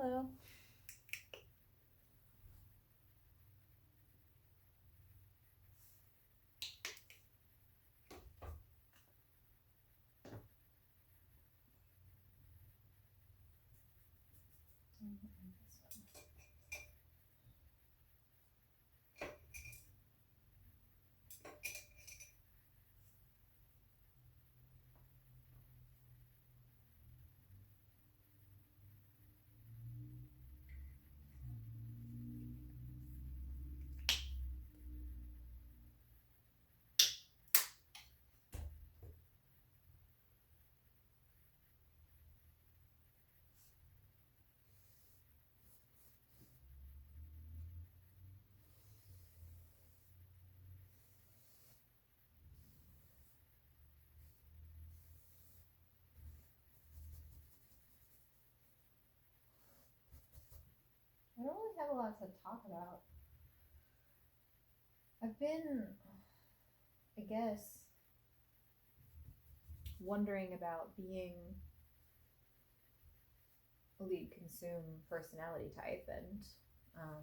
Hello. I don't really have a lot to talk about. I've been, I guess, wondering about being a lead consume personality type and um,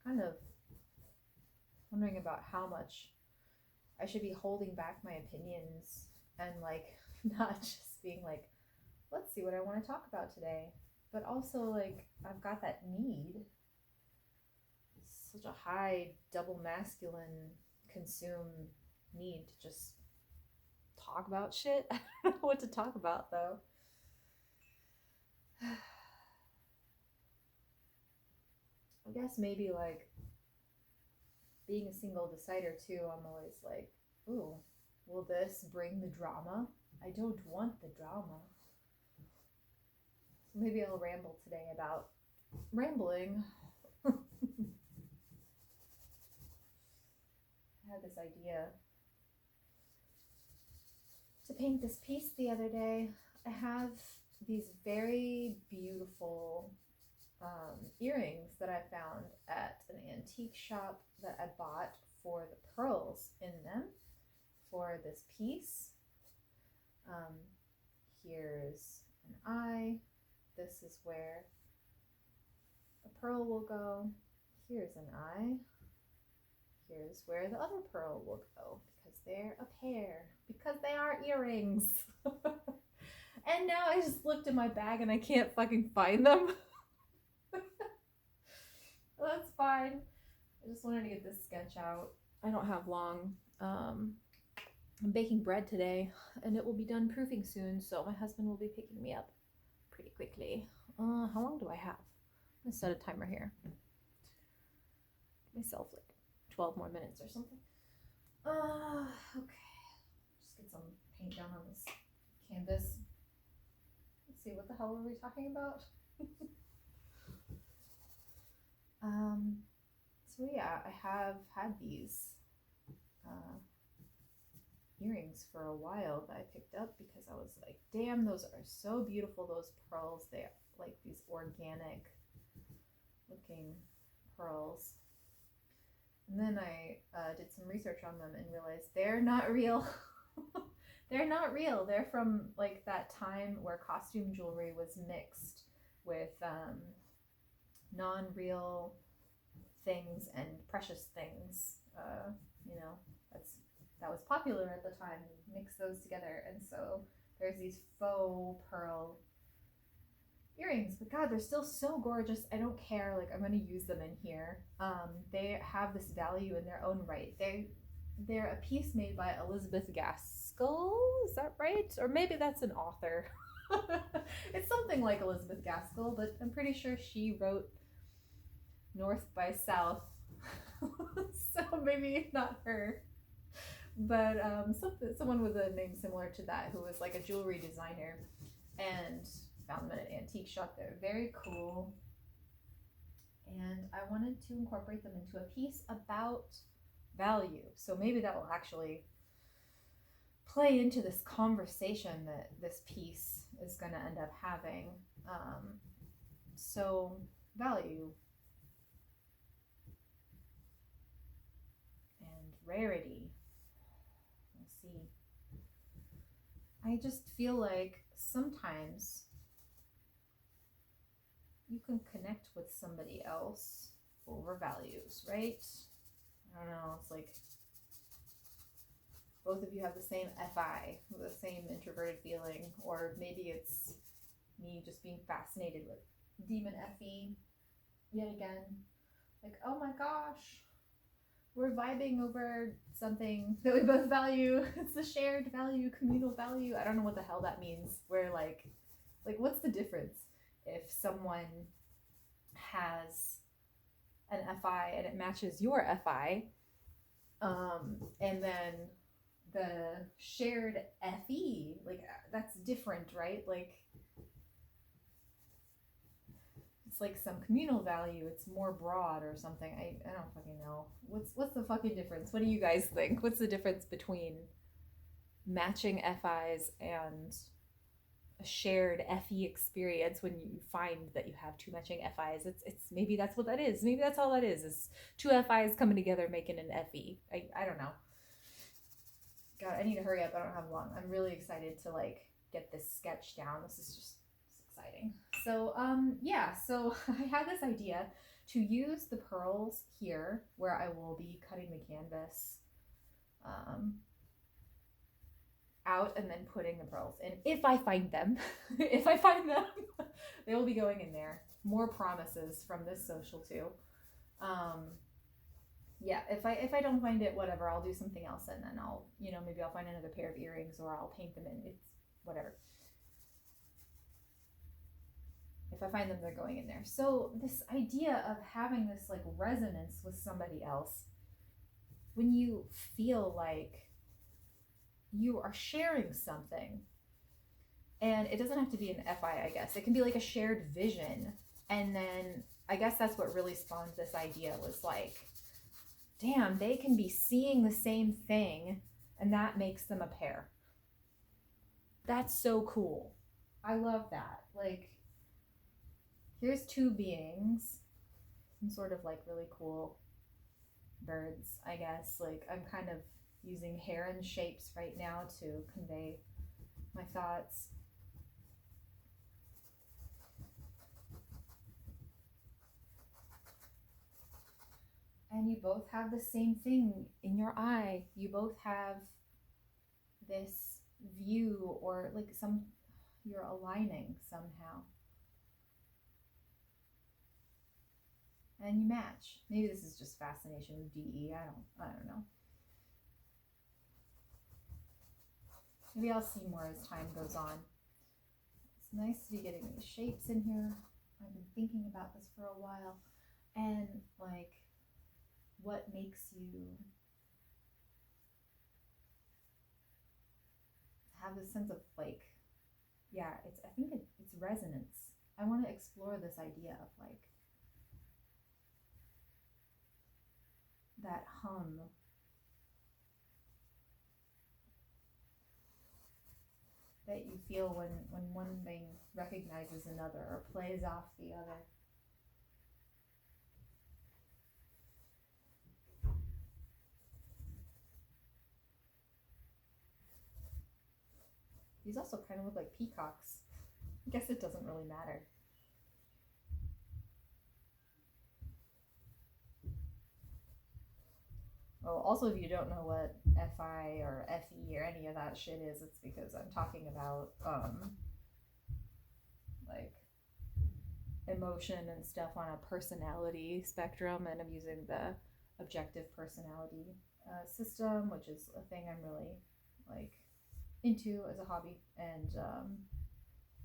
kind of wondering about how much I should be holding back my opinions and like not just being like, let's see what I want to talk about today. But also, like, I've got that need, such a high double masculine consume need to just talk about shit. I don't know what to talk about though. I guess maybe like being a single decider too, I'm always like, ooh, will this bring the drama? I don't want the drama. So maybe I'll ramble today about rambling. I had this idea to paint this piece the other day. I have these very beautiful earrings that I found at an antique shop that I bought for the pearls in them for this piece. Um, Here's an eye. This is where a pearl will go. Here's an eye. Here's where the other pearl will go because they're a pair, because they are earrings. And now I just looked in my bag and I can't fucking find them. That's fine. I just wanted to get this sketch out. I don't have long. I'm baking bread today and it will be done proofing soon, so my husband will be picking me up pretty quickly. How long do I have? I'm gonna set a timer here. Give myself like 12 more minutes or something. Okay. Just get some paint down on this canvas. Let's see, what the hell were we talking about? So yeah, I have had these earrings for a while that I picked up because I was like, damn, those are so beautiful, those pearls. They are like these organic looking pearls. And then I did some research on them and realized they're not real. They're not real. They're from like that time where costume jewelry was mixed with non-real things and precious things. You know, that was popular at the time. Mix those together, and so there's these faux pearl earrings. But God, they're still so gorgeous. I don't care. Like, I'm gonna use them in here. They have this value in their own right. They're a piece made by Elizabeth Gaskell. Is that right? Or maybe that's an author. It's something like Elizabeth Gaskell, but I'm pretty sure she wrote North by South. So maybe not her, but someone with a name similar to that who was like a jewelry designer, and found them at an antique shop. They're very cool, and I wanted to incorporate them into a piece about value. So maybe that will actually play into this conversation that this piece is going to end up having. So value and rarity. We'll see. I just feel like sometimes you can connect with somebody else over values, right? I don't know, it's like both of you have the same FI, the same introverted feeling, or maybe it's me just being fascinated with demon FE yet again. Like, oh my gosh, we're vibing over something that we both value. It's a shared value, communal value. I don't know what the hell that means. We're like what's the difference if someone has an FI and it matches your FI, and then the shared FE, like that's different, right? Like it's like some communal value, it's more broad or something. I don't fucking know. What's the fucking difference? What do you guys think? What's the difference between matching FIs and a shared FE experience when you find that you have two matching FIs? It's maybe that's what that is. Maybe that's all that is two FIs coming together making an FE. I don't know. God, I need to hurry up. I don't have long. I'm really excited to like get this sketch down. This is just exciting. So yeah, so I had this idea to use the pearls here where I will be cutting the canvas out and then putting the pearls in. If I find them, if I find them, they will be going in there. More promises from this social too. Yeah, if I don't find it, whatever, I'll do something else, and then I'll, maybe I'll find another pair of earrings, or I'll paint them in. It's whatever. If I find them, they're going in there. So this idea of having this like resonance with somebody else, when you feel like you are sharing something, and it doesn't have to be an FI, I guess. It can be like a shared vision. And then I guess that's what really spawned this idea, was like, damn, they can be seeing the same thing, and that makes them a pair. That's so cool. I love that. Like, here's two beings, some sort of like really cool birds, I guess. Like, I'm kind of using heron shapes right now to convey my thoughts. And you both have the same thing in your eye. You both have this view, or like you're aligning somehow. And you match. Maybe this is just fascination with DE. I don't know. Maybe I'll see more as time goes on. It's nice to be getting these shapes in here. I've been thinking about this for a while. And like, what makes you have this sense of like, yeah, I think it's resonance. I want to explore this idea of like that hum that you feel when one thing recognizes another or plays off the other. These also kind of look like peacocks. I guess it doesn't really matter. Oh, also, if you don't know what FI or FE or any of that shit is, it's because I'm talking about like emotion and stuff on a personality spectrum, and I'm using the objective personality system, which is a thing I'm really like into as a hobby and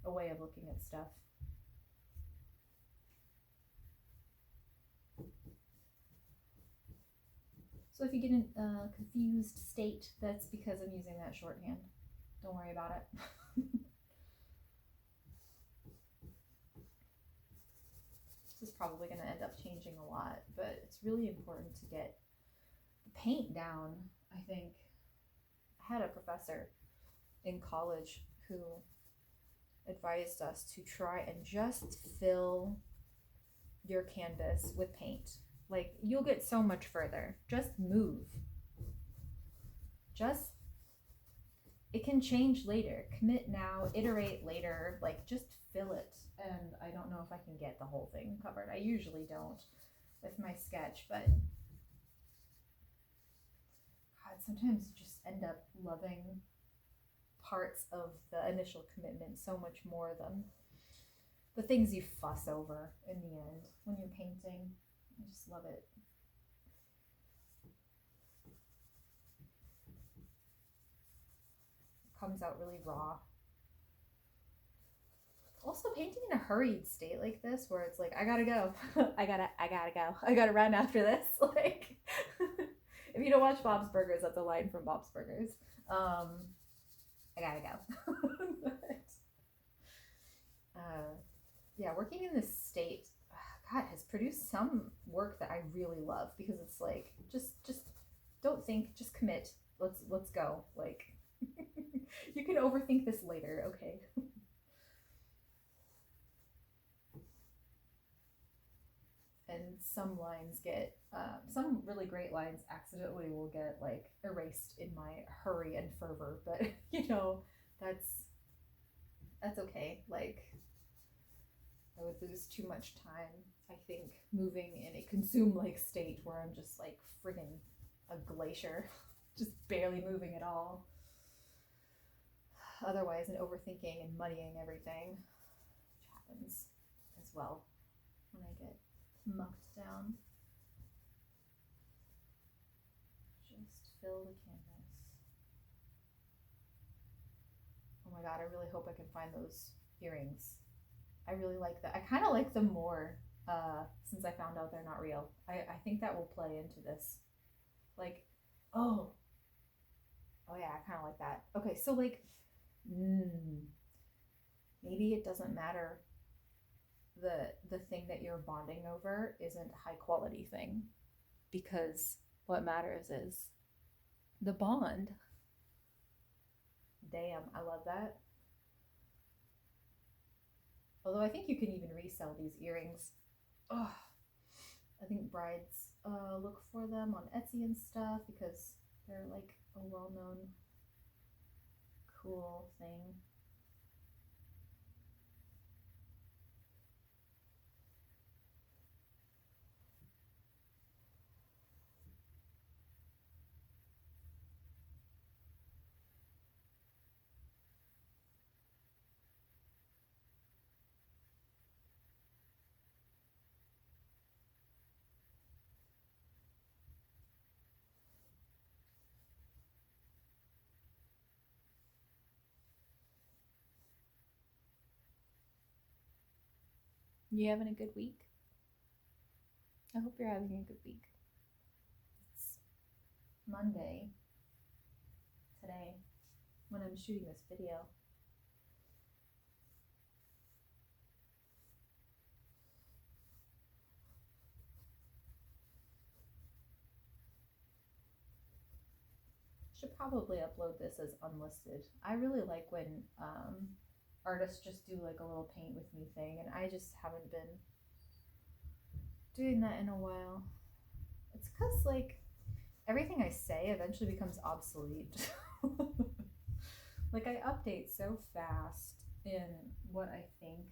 a way of looking at stuff. So if you get in a confused state, that's because I'm using that shorthand. Don't worry about it. This is probably going to end up changing a lot, but it's really important to get the paint down, I think. I had a professor in college who advised us to try and just fill your canvas with paint. Like, you'll get so much further. Just move. Just it can change later. Commit now, iterate later, like just fill it. And I don't know if I can get the whole thing covered. I usually don't with my sketch, but God, sometimes you just end up loving parts of the initial commitment so much more than the things you fuss over in the end when you're painting. I just love it. It comes out really raw. Also, painting in a hurried state like this, where it's like, I gotta go, I gotta go, I gotta run after this. Like, if you don't watch Bob's Burgers, that's a line from Bob's Burgers. I gotta go. But, yeah, working in this state, God, has produced some work that I really love, because it's like, just don't think, just commit. Let's go. Like, you can overthink this later, okay? And some lines get, some really great lines accidentally will get like erased in my hurry and fervor, but you know, that's okay. Like, I would lose too much time, I think, moving in a consume-like state where I'm just like friggin' a glacier, just barely moving at all. Otherwise, and overthinking and muddying everything, which happens as well when I get mucked down. Just fill the canvas. Oh my God, I really hope I can find those earrings. I really like that. I kind of like them more since I found out they're not real. I think that will play into this. Like, oh yeah, I kind of like that. Okay, so like, maybe it doesn't matter. The thing that you're bonding over isn't a high quality thing, because what matters is the bond. Damn, I love that. Although I think you can even resell these earrings. Oh, I think brides look for them on Etsy and stuff, because they're like a well-known cool thing. You having a good week? I hope you're having a good week. It's Monday today when I'm shooting this video. Should probably upload this as unlisted. I really like when artists just do like a little paint with me thing, and I just haven't been doing that in a while. It's because like everything I say eventually becomes obsolete. Like, I update so fast in what I think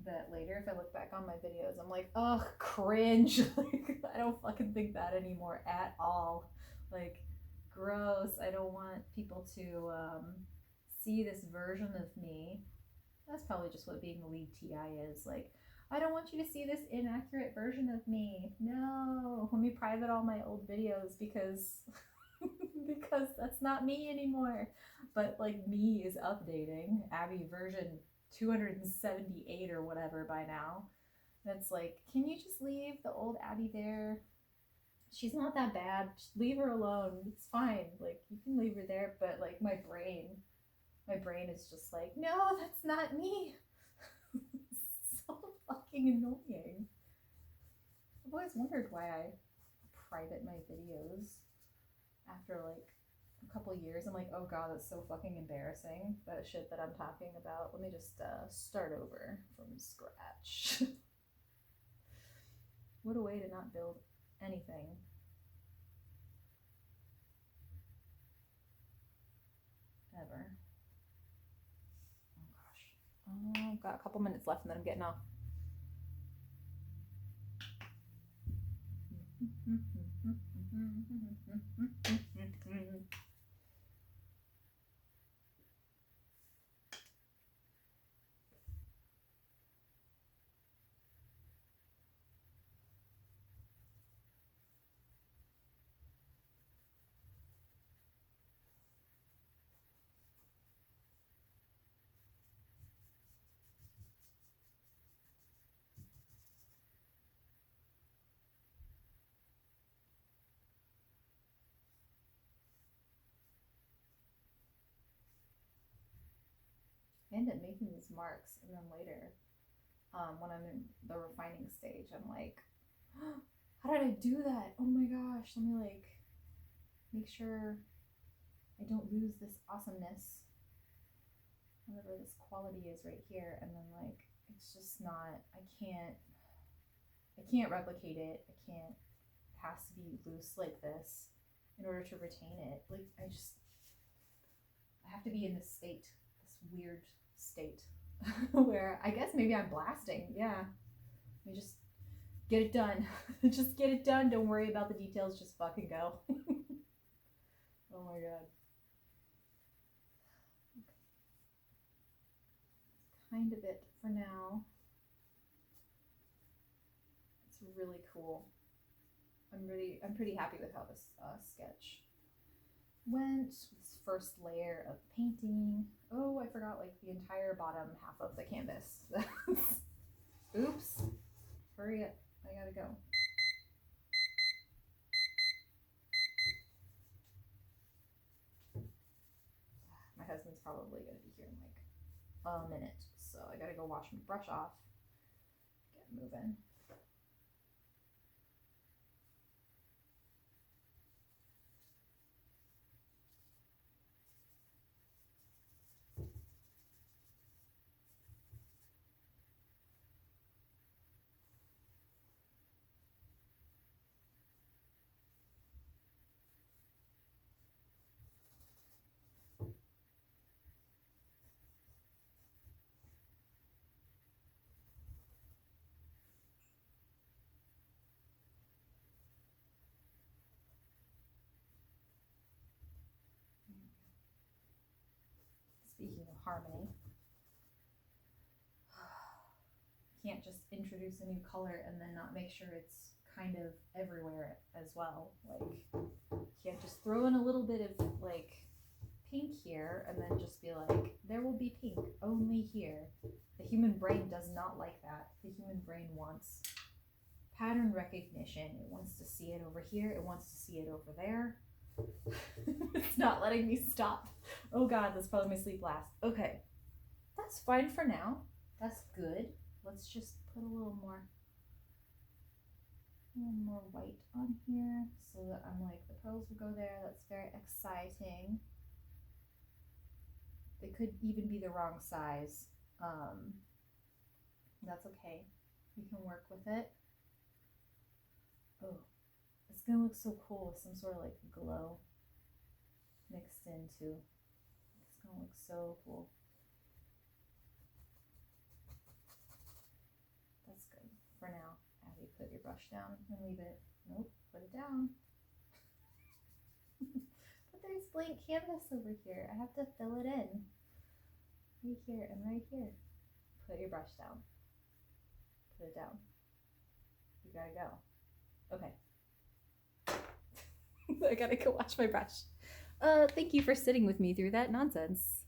that later, if I look back on my videos, I'm like, ugh, cringe. Like, I don't fucking think that anymore at all. Like, gross. I don't want people to see this version of me. That's probably just what being a lead TI is. Like, I don't want you to see this inaccurate version of me. No, let me private all my old videos, because because that's not me anymore. But like, me is updating. Abby version 278 or whatever by now. That's like, can you just leave the old Abby there? She's not that bad. Just leave her alone. It's fine. Like, you can leave her there. But like, my brain is just like, no, that's not me. So fucking annoying. I've always wondered why I private my videos after like a couple years. I'm like, oh God, that's so fucking embarrassing, that shit that I'm talking about. Let me just start over from scratch. What a way to not build anything. Ever. I've got a couple minutes left and then I'm getting off. I end up making these marks, and then later, when I'm in the refining stage, I'm like, how did I do that? Oh my gosh, let me like make sure I don't lose this awesomeness, whatever this quality is right here. And then like, it's just not, I can't replicate it. I can't, it has to be loose like this in order to retain it. Like I have to be in this state, this weird state where I guess maybe I'm blasting. Yeah. I just get it done. Just get it done. Don't worry about the details. Just fucking go. Oh my god. Okay. Kind of it for now. It's really cool. I'm pretty happy with how this sketch went. This first layer of painting. Oh, I forgot like the entire bottom half of the canvas. Oops. Hurry up. I gotta go. My husband's probably gonna be here in like a minute, so I gotta go wash my brush off. Get moving. Speaking of harmony, can't just introduce a new color and then not make sure it's kind of everywhere as well. Like, can't just throw in a little bit of like pink here and then just be like, there will be pink only here. The human brain does not like that. The human brain wants pattern recognition. It wants to see it over here. It wants to see it over there. It's not letting me stop. Oh god, that's probably my sleep last. Okay, that's fine for now. That's good. Let's just put a little more white on here so that I'm like, the pearls will go there. That's very exciting. They could even be the wrong size. That's okay. We can work with it. Oh, it's gonna look so cool with some sort of like glow mixed into. It's gonna look so cool. That's good for now. Abby, put your brush down and leave it. Nope, put it down. But there's blank canvas over here. I have to fill it in. Right here and right here. Put your brush down. Put it down. You gotta go. Okay. I gotta go wash my brush. Thank you for sitting with me through that nonsense.